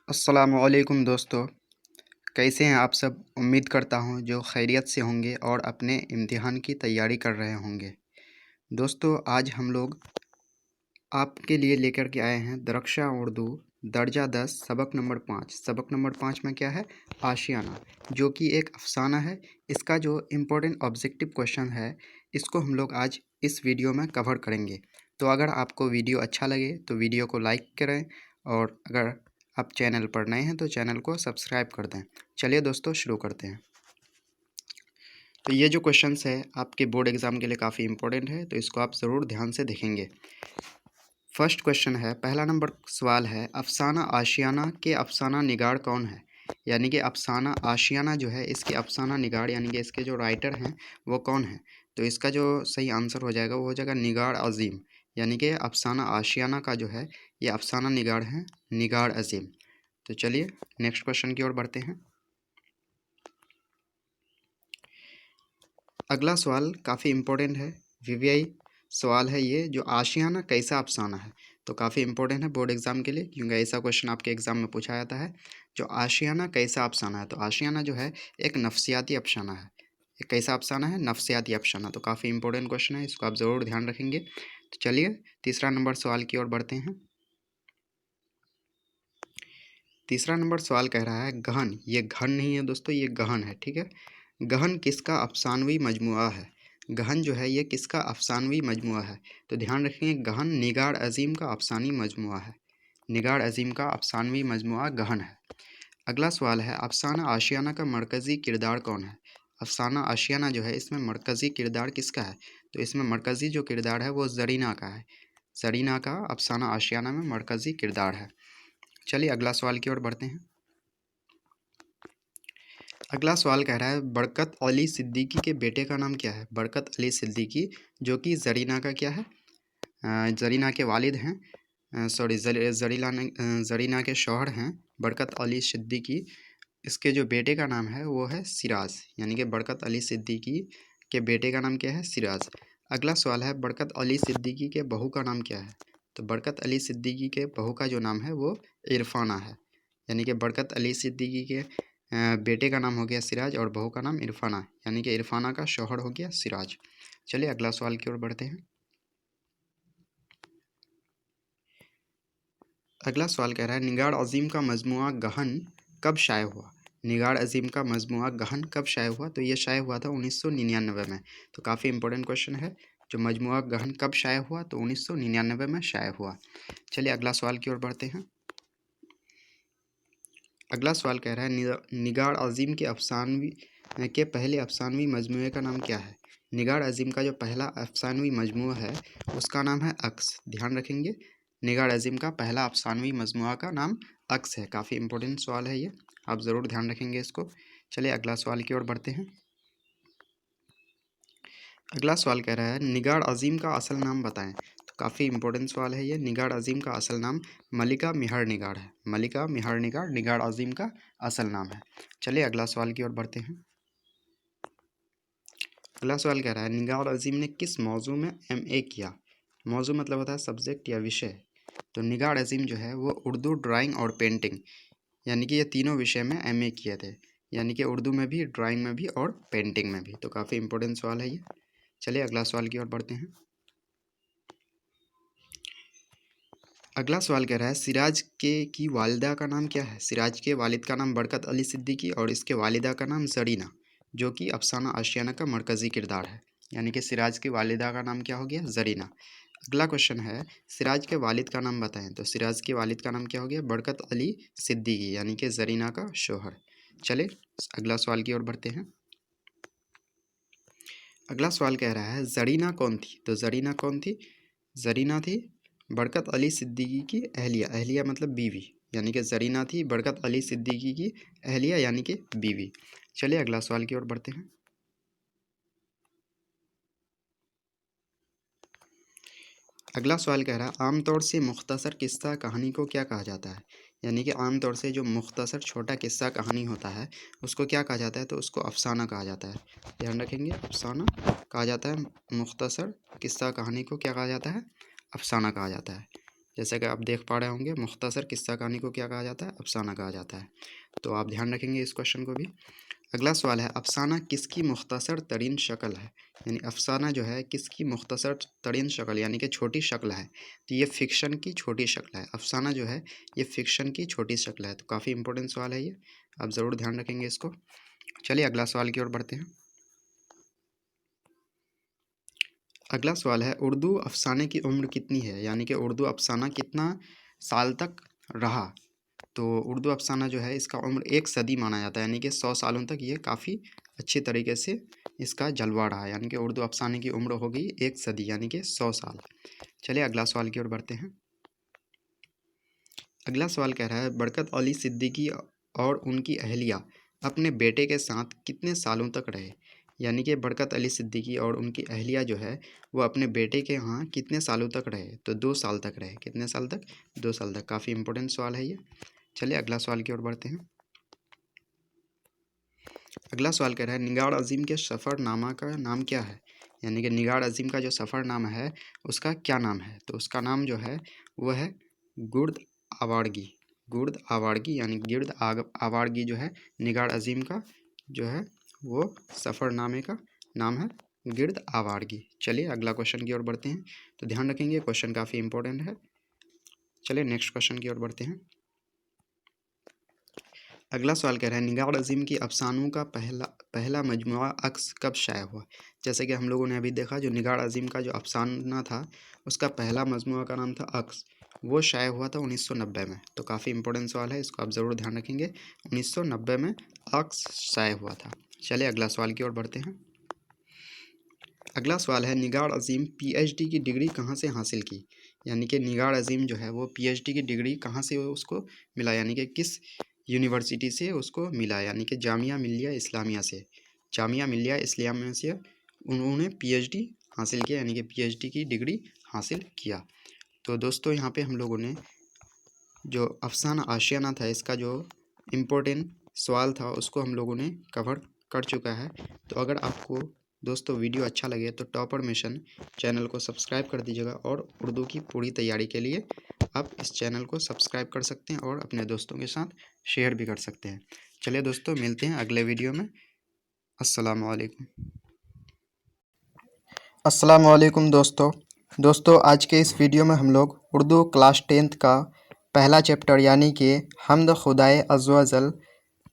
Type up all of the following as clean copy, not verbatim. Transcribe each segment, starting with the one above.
अस्सलामुअलैकुम दोस्तों, कैसे हैं आप सब। उम्मीद करता हूं जो खैरियत से होंगे और अपने इम्तिहान की तैयारी कर रहे होंगे। दोस्तों, आज हम लोग आपके लिए लेकर के आए हैं दरख्शा उर्दू दर्जा 10 सबक नंबर 5। सबक नंबर 5 में क्या है? आशियाना, जो कि एक अफसाना है। इसका जो इम्पोर्टेंट ऑब्जेक्टिव क्वेश्चन है, इसको हम लोग आज इस वीडियो में कवर करेंगे। तो अगर आपको वीडियो अच्छा लगे तो वीडियो को लाइक करें, और अगर आप चैनल पर नए हैं तो चैनल को सब्सक्राइब कर दें। चलिए दोस्तों, शुरू करते हैं। तो ये जो क्वेश्चंस है आपके बोर्ड एग्ज़ाम के लिए काफ़ी इंपॉर्टेंट है, तो इसको आप ज़रूर ध्यान से देखेंगे। फर्स्ट क्वेश्चन है, पहला नंबर सवाल है, अफसाना आशियाना के अफसाना निगार कौन है? यानी कि अफसाना आशियाना जो है, इसके अफसाना निगार यानी कि इसके जो राइटर हैं वो कौन है? तो इसका जो सही आंसर हो जाएगा वो हो जाएगा निगार अज़ीम। यानी कि अफसाना आशियाना का जो है ये अफसाना निगार है निगार अज़ीम। तो चलिए नेक्स्ट क्वेश्चन की ओर बढ़ते हैं। अगला सवाल काफ़ी इम्पोर्टेंट है, वीवीआई सवाल है ये, जो आशियाना कैसा अफसाना है। तो काफ़ी इम्पोर्टेंट है बोर्ड एग्ज़ाम के लिए, क्योंकि ऐसा क्वेश्चन आपके एग्ज़ाम में पूछा जाता है। जो आशियाना कैसा अफसाना है, तो आशियाना जो है एक नफ्सियाती अफसाना है। एक कैसा अफसाना है? नफ्सियाती अफसाना। तो काफ़ी इंपॉर्टेंट क्वेश्चन है, इसको आप ज़रूर ध्यान रखेंगे। तो चलिए तीसरा नंबर सवाल की ओर बढ़ते हैं। तीसरा नंबर सवाल कह रहा है, गहन, ये घन नहीं है दोस्तों, ये गहन है, ठीक है। गहन किसका अफसानवी मजमुआ है? गहन जो है ये किसका अफसानवी मजमुआ है? तो ध्यान रखेंगे, गहन निगार अज़ीम का अफसानी मजमुआ है। निगार अज़ीम का अफसानवी मजमुआ गहन है। अगला सवाल है, अफसाना आशियाना का मरकज़ी किरदार कौन है? अफसाना आशियाना जो है इसमें मरकज़ी किरदार किसका है? तो इसमें मरकज़ी जो किरदार है वो ज़रीना का है। ज़रीना का अफसाना आशियाना में मरकज़ी किरदार है। चलिए अगला सवाल की ओर बढ़ते हैं। अगला सवाल कह रहा है, बरकत अली सिद्दीकी के बेटे का नाम क्या है? बरकत अली सिद्दीकी, जो कि ज़रीना का क्या है? ज़रीना के वालिद हैं। ज़रीना के शौहर हैं बरकत अली सिद्दीकी। इसके जो बेटे का नाम है वो है सिराज, यानी कि बरकत अली सिद्दीकी के बेटे का नाम क्या है? सिराज। अगला सवाल है, बरकत अली सिद्दीकी के बहू का नाम क्या है? तो बरकत अली सिद्दीकी के बहू का जो नाम है वो इरफाना है। यानी कि बरकत अली सिद्दीकी के बेटे का नाम हो गया सिराज और बहू का नाम इरफाना, यानी कि इरफाना का शौहर हो गया सिराज। चलिए अगला सवाल की ओर बढ़ते हैं। अगला सवाल कह रहा है, निगार अज़ीम का मजमुआ गहन कब शाये हुआ? निगार अज़ीम का मजमुआ गहन कब शाये हुआ? तो ये शाये हुआ था 1999 में। तो काफ़ी इंपॉर्टेंट क्वेश्चन है, जो मजमुआ गहन कब शाये हुआ? तो 1999 में शाये हुआ। चलिए अगला सवाल की ओर बढ़ते हैं। अगला सवाल कह रहा है, निगार अज़ीम के पहले अफसानवी मजमूए का नाम क्या है? निगार अज़ीम का जो पहला अफसानवी मजमूआ है उसका नाम है अक्स। ध्यान रखेंगे, निगार अज़ीम का पहला अफसानवी मजमूआ का नाम अक्स है। काफ़ी इंपॉर्टेंट सवाल है ये, आप ज़रूर ध्यान रखेंगे इसको। चलिए अगला सवाल की ओर बढ़ते हैं। अगला सवाल कह रहा है, निगार अज़ीम का असल नाम बताएं। तो काफ़ी इंपॉर्टेंट सवाल है ये। निगार अज़ीम का असल नाम मलिका मिहर निगार है। मलिका मिहर निगार निगार अज़ीम का असल नाम है। चलिए अगला सवाल की ओर बढ़ते हैं। अगला सवाल कह रहा है, निगार अज़ीम ने किस मौजू में एमए किया? मौजू मतलब होता है सब्जेक्ट या विषय। तो निगार अज़ीम जो है वो उर्दू, ड्राइंग और पेंटिंग, यानी कि ये तीनों विषय में एमए किए थे। यानी कि उर्दू में भी, ड्राइंग में भी और पेंटिंग में भी। तो काफ़ी इंपॉर्टेंट सवाल है ये। चलिए अगला सवाल की ओर बढ़ते हैं। अगला सवाल कह रहा है, सिराज के की वालिदा का नाम क्या है? सिराज के वालिद का नाम बरकत अली सिद्दीकी और इसके वालिदा का नाम ज़रीना, जो कि अफसाना आशियाना का मरकज़ी किरदार है। यानी कि सिराज की वालिदा का नाम क्या हो गया? ज़रीना। अगला क्वेश्चन है, सिराज के वालिद का नाम बताएं। तो सिराज के वालिद का नाम क्या हो गया? बरकत अली सिद्दीकी, यानी कि ज़रीना का शोहर। चले अगला सवाल की ओर बढ़ते हैं। अगला सवाल कह रहा है, ज़रीना कौन थी? तो ज़रीना कौन थी? ज़रीना थी बरकत अली सिद्दीकी की अहलिया। अहलिया मतलब बीवी, यानी कि ज़रीना थी बरकत अली सिद्दीकी की अहलिया, यानी कि बीवी। चलिए अगला सवाल की ओर बढ़ते हैं। अगला सवाल कह रहा है, आमतौर से मुख्तसर किस्सा कहानी को क्या कहा जाता है? यानी कि आमतौर से जो मुख्तसर छोटा किस्सा कहानी होता है उसको क्या कहा जाता है? तो उसको अफसाना कहा जाता है। ध्यान रखेंगे, अफसाना कहा जाता है। मुख्तसर किस्सा कहानी को क्या कहा जाता है? अफसाना कहा जाता है। जैसा कि आप देख पा रहे होंगे, मुख्तसर किस्सा कहानी को क्या कहा जाता है? अफसाना कहा जाता है। तो आप ध्यान रखेंगे इस क्वेश्चन को भी। अगला सवाल है, अफसाना किसकी मुख्तसर तरीन शक्ल है? यानी अफसाना जो है किसकी मुख्तसर तरीन शक्ल यानी कि छोटी शक्ल है? तो ये फ़िक्शन की छोटी शक्ल है। अफसाना जो है ये फ़िक्शन की छोटी शक्ल है। तो काफ़ी इंपॉर्टेंट सवाल है ये, आप ज़रूर ध्यान रखेंगे इसको। चलिए अगला सवाल की ओर बढ़ते हैं। अगला सवाल है, उर्दू अफसाने की उम्र कितनी है? यानी कि उर्दू अफसाना कितना साल तक रहा? तो उर्दू अफसाना जो है इसका उम्र 1 सदी माना जाता है, यानी कि 100 सालों तक ये काफ़ी अच्छी तरीके से इसका जलवा रहा है। यानी कि उर्दू अफसाने की उम्र हो गई 1 सदी यानी कि 100 साल। चलिए अगला सवाल की ओर बढ़ते हैं। अगला सवाल कह रहा है, बरकत अली सिद्दीकी और उनकी अहलिया अपने बेटे के साथ कितने सालों तक रहे? यानी कि बरकत अली सिद्दीकी और उनकी अहलिया जो है वो अपने बेटे के यहाँ कितने सालों तक रहे? तो 2 साल तक रहे। कितने साल तक? 2 साल तक। काफ़ी इंपॉर्टेंट सवाल है ये। चलिए अगला सवाल की ओर बढ़ते हैं। अगला सवाल कह रहा है, निगार अज़ीम के सफ़रनामा का नाम क्या है? यानी कि निगार अज़ीम का जो सफ़रनामा है उसका क्या नाम है? तो उसका नाम जो है वो है गुर्द आवारगी। गुर्द आवारगी यानी गिर्द आवारगी जो है निगार अज़ीम का जो है वो सफ़रनामे का नाम है गिर्द आवारगी। चलिए अगला क्वेश्चन की ओर बढ़ते हैं। तो ध्यान रखेंगे क्वेश्चन काफ़ी इंपॉर्टेंट है। चलिए नेक्स्ट क्वेश्चन की ओर बढ़ते हैं। अगला सवाल कह रहा है, निगार अज़ीम की अफसानों का पहला मजमुआ अक्स कब शाया हुआ? जैसे कि हम लोगों ने अभी देखा, जो निगार अज़ीम का जो अफसाना था उसका पहला मजमुआ का नाम था अक्स। वो शाया हुआ था 1990 में। तो काफ़ी इंपॉर्टेंट सवाल है, इसको आप ज़रूर ध्यान रखेंगे। 1990 में अक्स शाया हुआ था। चलिए अगला सवाल की ओर बढ़ते हैं। अगला सवाल है, निगार अज़ीम PhD की डिग्री कहाँ से हासिल की? यानी कि निगार अज़ीम जो है वो PhD की डिग्री कहाँ से उसको मिला? यानी कि किस यूनिवर्सिटी से उसको मिला? यानी कि जामिया मिल्लिया इस्लामिया से। जामिया मिल्लिया इस्लामिया से उन्होंने PhD हासिल किया, यानी कि PhD की डिग्री हासिल किया। तो दोस्तों यहाँ पे हम लोगों ने जो अफसाना आशियाना था इसका जो इम्पोर्टेंट सवाल था उसको हम लोगों ने कवर कर चुका है। तो अगर आपको दोस्तों वीडियो अच्छा लगे तो टॉपर मिशन चैनल को सब्सक्राइब कर दीजिएगा, और उर्दू की पूरी तैयारी के लिए आप इस चैनल को सब्सक्राइब कर सकते हैं और अपने दोस्तों के साथ शेयर भी कर सकते हैं। चलिए दोस्तों, मिलते हैं अगले वीडियो में। अस्सलामु अलैकुम। अस्सलामु अलैकुम दोस्तों आज के इस वीडियो में हम लोग उर्दू क्लास 10th का पहला चैप्टर यानी कि हम्द खुदाए अज़्ज़ व जल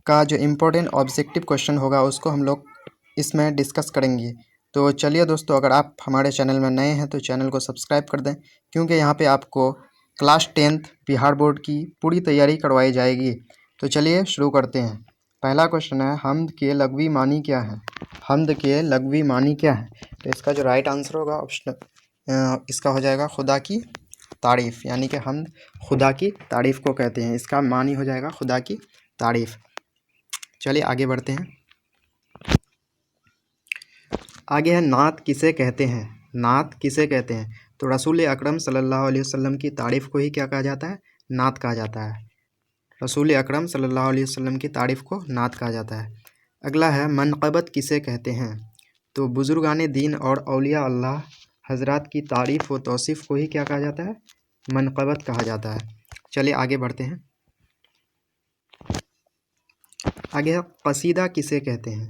का जो इम्पोर्टेंट ऑब्जेक्टिव क्वेश्चन होगा उसको हम लोग इसमें डिस्कस करेंगे। तो चलिए दोस्तों, अगर आप हमारे चैनल में नए हैं तो चैनल को सब्सक्राइब कर दें, क्योंकि यहाँ पे आपको क्लास 10th बिहार बोर्ड की पूरी तैयारी करवाई जाएगी। तो चलिए शुरू करते हैं। पहला क्वेश्चन है, हम्द के लग़वी मानी क्या है? हम्द के लग़वी मानी क्या है? तो इसका जो राइट आंसर होगा ऑप्शन इसका हो जाएगा खुदा की तारीफ़। यानी कि हम्द खुदा की तारीफ़ को कहते हैं। इसका मानी हो जाएगा खुदा की तारीफ़। चलिए आगे बढ़ते हैं। आगे है, नात किसे कहते हैं? नात किसे कहते हैं? तो रसूल अकरम सल्लल्लाहु अलैहि वसल्लम की तारीफ़ को ही क्या कहा जाता है? नात कहा जाता है। रसूल अकरम सल्लल्लाहु अलैहि वसल्लम की तारीफ़ को नात कहा जाता है। अगला है, मनक़बत किसे कहते हैं? तो बुज़ुर्गान दीन और औलिया अल्लाह हज़रात की तारीफ़ व तौसीफ़ को ही क्या कहा जाता है? मनक़बत कहा जाता है। चलिए आगे बढ़ते हैं। आगे है, क़सीदा किसे कहते हैं?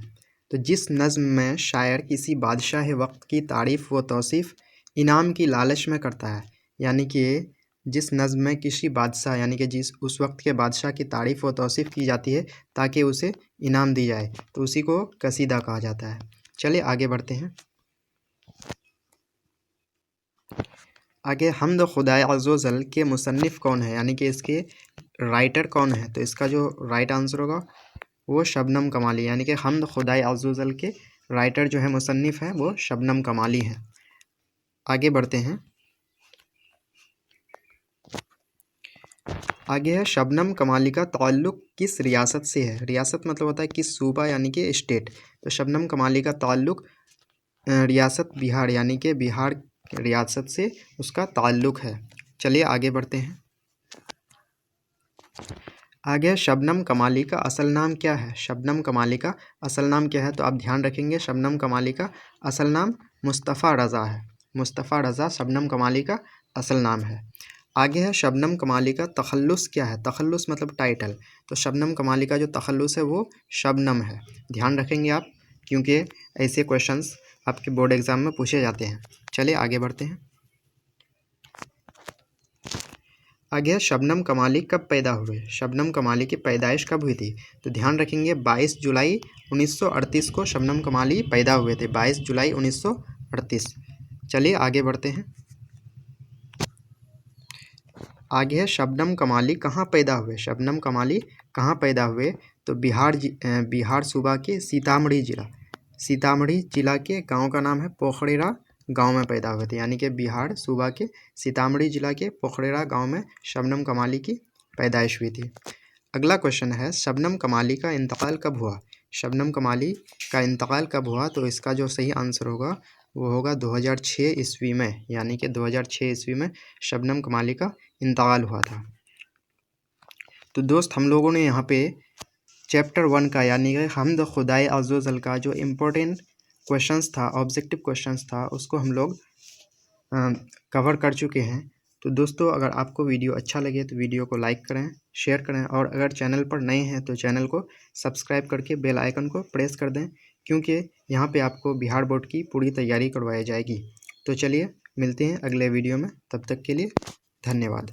तो जिस नज़्म में शायर किसी बादशाह वक्त की तारीफ़ व तौसीफ़ इनाम की लालच में करता है। यानी कि जिस नज़्म में किसी बादशाह यानी कि जिस उस वक्त के बादशाह की तारीफ़ व तौसीफ़ की जाती है ताकि उसे इनाम दी जाए, तो उसी को कसीदा कहा जाता है। चलिए आगे बढ़ते हैं। आगे, हम्द खुदाए अज़्ज़ व जल के मुसन्निफ़ कौन है? यानी कि इसके राइटर कौन है? तो इसका जो राइट आंसर होगा वो शबनम कमाली। यानी कि हम्द खुदाए अज़्ज़ व जल के राइटर जो है मुसन्निफ़ हैं वो शबनम कमाली हैं। आगे बढ़ते हैं। आगे है, शबनम कमाली का ताल्लुक़ किस रियासत से है? रियासत मतलब होता है किस सूबा यानी कि स्टेट। तो शबनम कमाली का ताल्लुक़ रियासत बिहार यानी कि बिहार रियासत से उसका ताल्लुक़ है। चलिए आगे बढ़ते हैं। आगे, शबनम कमाली का असल नाम क्या है? शबनम कमाली का असल नाम क्या है? तो आप ध्यान रखेंगे, शबनम कमाली का असल नाम मुस्तफ़ा रज़ा है। मुस्तफ़ा रज़ा शबनम कमाली का असल नाम है। आगे है शबनम कमाली का तखल्लुस क्या है। तखल्लुस मतलब टाइटल, तो शबनम कमाली का जो तखल्लुस है वो शबनम है। ध्यान रखेंगे आप, क्योंकि ऐसे क्वेश्चंस आपके बोर्ड एग्जाम में पूछे जाते हैं। चलिए आगे बढ़ते हैं। आगे है शबनम कमाली कब पैदा हुए। शबनम कमाली की पैदाइश कब हुई थी, तो ध्यान रखेंगे 22 जुलाई 1938 को शबनम कमाली पैदा हुए थे। 22 जुलाई 1938। चलिए आगे बढ़ते हैं। आगे है शबनम कमाली कहाँ पैदा हुए। शबनम कमाली कहाँ पैदा हुए, तो बिहार सूबा के सीतामढ़ी जिला के गांव का नाम है पोखरेरा गांव में पैदा हुए थे। यानी कि बिहार सूबा के सीतामढ़ी जिला के पोखरेरा गांव में शबनम कमाली की पैदाइश हुई थी। अगला क्वेश्चन है शबनम कमाली का इंतकाल कब हुआ। शबनम कमाली का इंतकाल कब हुआ, तो इसका जो सही आंसर होगा वो होगा 2006 ईस्वी में। यानी कि 2006 ईस्वी में शबनम कमाली का इंतकाल हुआ था। तो दोस्त हम लोगों ने यहाँ पे चैप्टर 1 का यानी कि हम्द खुदाए अज़्ज़ व जल का जो इम्पोर्टेंट क्वेश्चंस था, ऑब्जेक्टिव क्वेश्चंस था, उसको हम लोग कवर कर चुके हैं। तो दोस्तों अगर आपको वीडियो अच्छा लगे तो वीडियो को लाइक करें, शेयर करें, और अगर चैनल पर नए हैं तो चैनल को सब्सक्राइब करके बेल आइकन को प्रेस कर दें, क्योंकि यहाँ पे आपको बिहार बोर्ड की पूरी तैयारी करवाई जाएगी। तो चलिए मिलते हैं अगले वीडियो में, तब तक के लिए धन्यवाद।